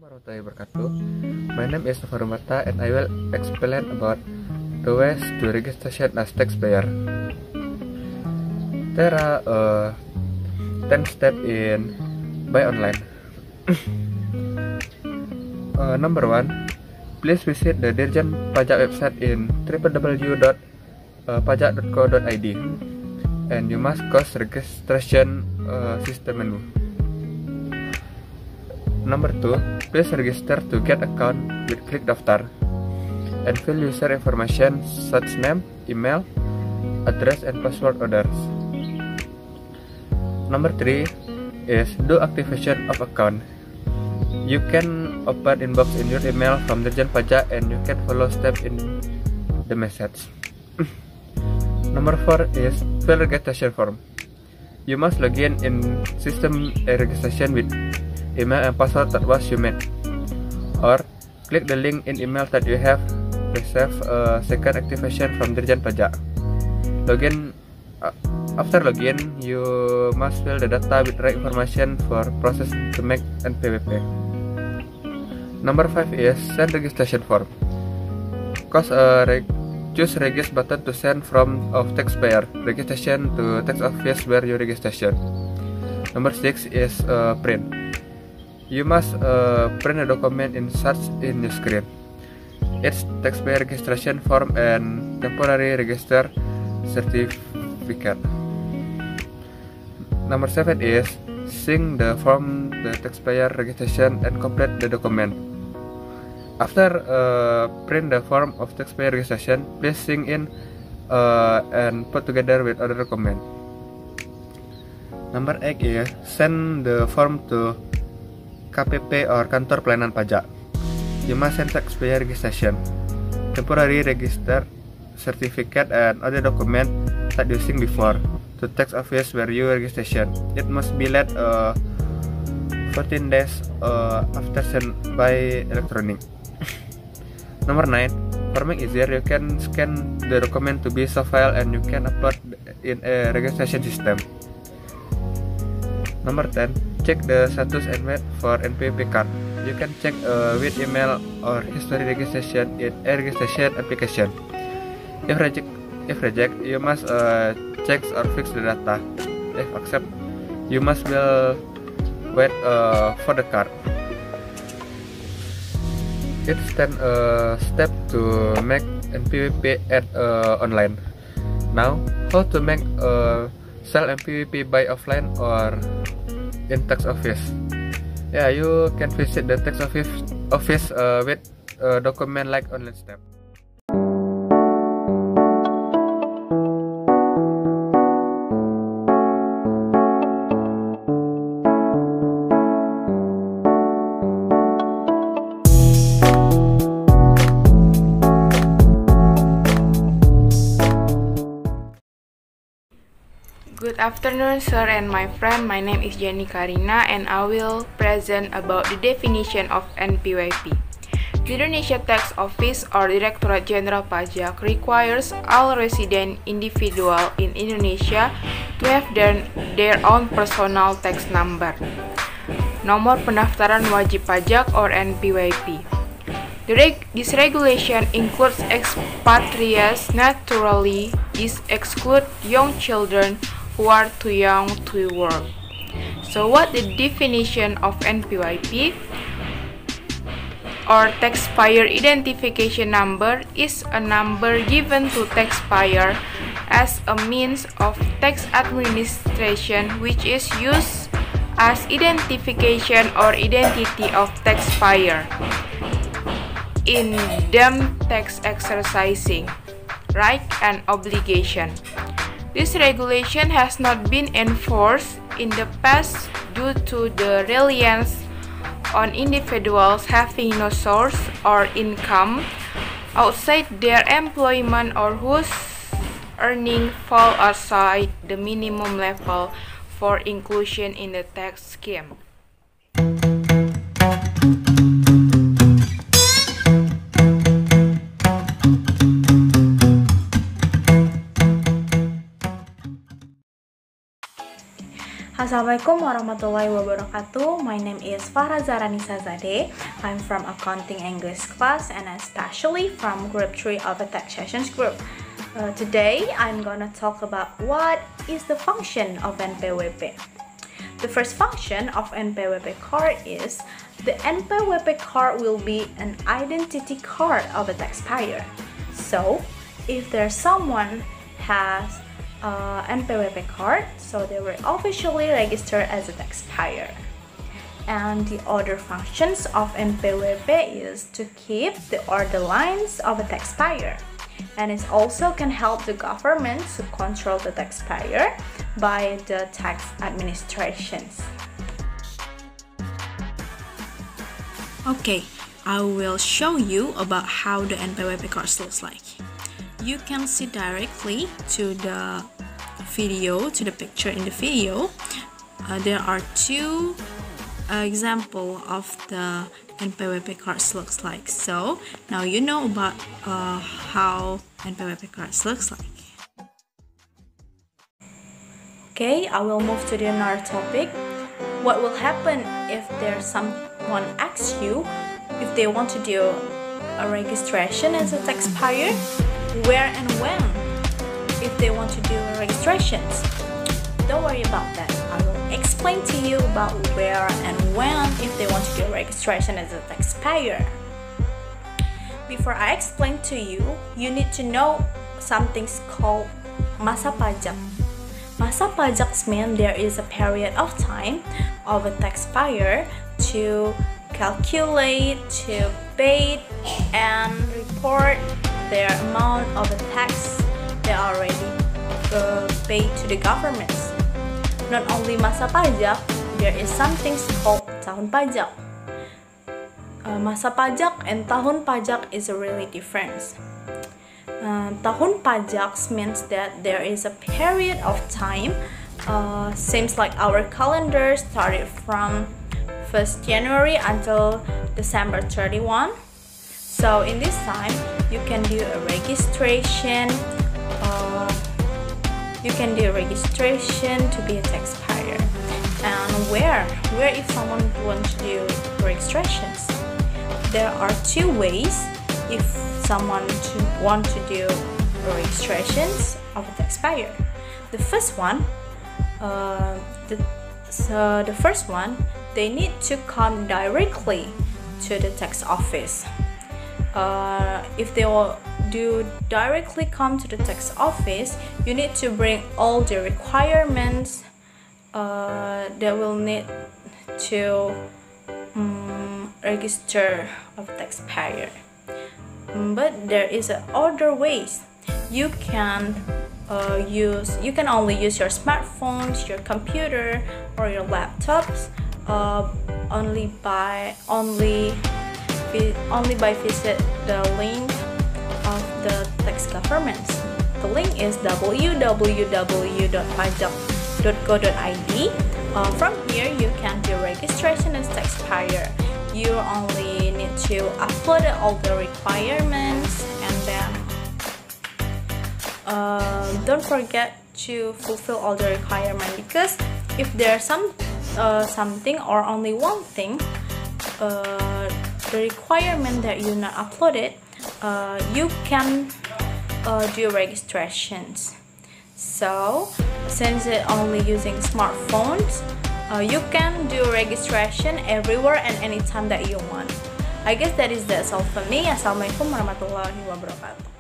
Warahmatullahi wabarakatuh. My name is Farmata and I will explain about the ways to registration as taxpayer. There are 10 steps in buy online. Number 1, please visit the Dirjen Pajak website in www.pajak.co.id and you must choose registration system menu. Number 2, please register to get account with Klik Daftar and fill user information such name, email, address, and password others. Number 3 is do activation of account. You can open inbox in your email from Dirjen Pajak and you can follow steps in the message. Number 4 is fill registration form. You must log in system registration with email and password that was you made, or click the link in email that you have received a second activation from Dirjen Pajak. After login, you must fill the data with right information for process to make NPWP. Number 5 is send registration form. Choose register button to send from of taxpayer registration to tax office where you registration. Number 6 is print. You must print a document inserted in your screen. It's taxpayer registration form and temporary register certificate. Number 7 is sync the form the taxpayer registration and complete the document. After print the form of taxpayer registration, please sync in and put together with other document. Number 8 is send the form to KPP or Kantor Pelayanan Pajak. You must send taxpayer registration, temporary register certificate, and other document that you seen before to tax office where you registration. It must be led 14 days after sent by electronic. Number 9, for make easier, you can scan the document to be soft file and you can upload in a registration system. Number 10, check the status and wait for NPWP card. You can check with email or history registration in a registration application. If reject, you must check or fix the data. If accept, you must will wait for the card. It's 10 step to make NPWP at online. Now, how to make sell NPWP by offline or in tax office? Yeah, you can visit the tax office with document like online step. Good afternoon, sir and my friend. My name is Jenny Karina and I will present about the definition of NPWP. The Indonesia Tax Office or Directorate Jenderal Pajak requires all resident individual in Indonesia to have their own personal tax number, Nomor Pendaftaran Wajib Pajak or NPWP. This regulation includes expatriates. Naturally, this excludes young children who are too young to work. So what the definition of NPWP or taxpayer identification number is a number given to taxpayer as a means of tax administration which is used as identification or identity of taxpayer in them tax exercising right and obligation. This regulation has not been enforced in the past due to the reliance on individuals having no source or income outside their employment or whose earnings fall outside the minimum level for inclusion in the tax scheme. Assalamualaikum warahmatullahi wabarakatuh. My name is Farah Zaranisa Zade. I'm from Accounting English class and especially from Group 3 of the Taxations group. Today, I'm gonna talk about what is the function of NPWP. The first function of NPWP card is the NPWP card will be an identity card of a taxpayer. So, if there's someone has NPWP card, so they will officially register as a taxpayer. And the other functions of NPWP is to keep the order lines of a taxpayer, and it also can help the government to control the taxpayer by the tax administrations. Okay, I will show you about how the NPWP card looks like. You can see directly to the video, to the picture in the video. There are two examples of the NPWP cards looks like. So now you know about how NPWP cards looks like. Okay, I will move to the another topic. What will happen if there's someone asks you if they want to do a registration as a taxpayer? Where and when if they want to do registrations? Don't worry about that. I will explain to you about where and when if they want to do registration as a taxpayer. Before I explain to you, you need to know something called masa pajak. Masa pajak means there is a period of time of a taxpayer to calculate, to pay and report their amount of the tax they already paid to the governments. Not only masa pajak, there is something called tahun pajak. Masa pajak and tahun pajak is really different. Tahun pajak means that there is a period of time, seems like our calendar started from 1st January until December 31. So in this time, you can do a registration. To be a taxpayer. And where if someone wants to do registrations? There are two ways if someone want to do registrations of a taxpayer. The first one, they need to come directly to the tax office. If they will directly come to the tax office, you need to bring all the requirements they will need to register of taxpayer. But there is other ways. You can only use your smartphones, your computer, or your laptops only by visit the link of the tax governments. The link is www.pajak.go.id. From here, you can do registration as taxpayer. You only need to upload all the requirements, and then don't forget to fulfill all the requirements, because if there's something or only one thing, the requirement that you not uploaded, you can do registrations. So since it only using smartphones, you can do registration everywhere and anytime that you want. I guess that's all for me. Assalamualaikum warahmatullahi wabarakatuh.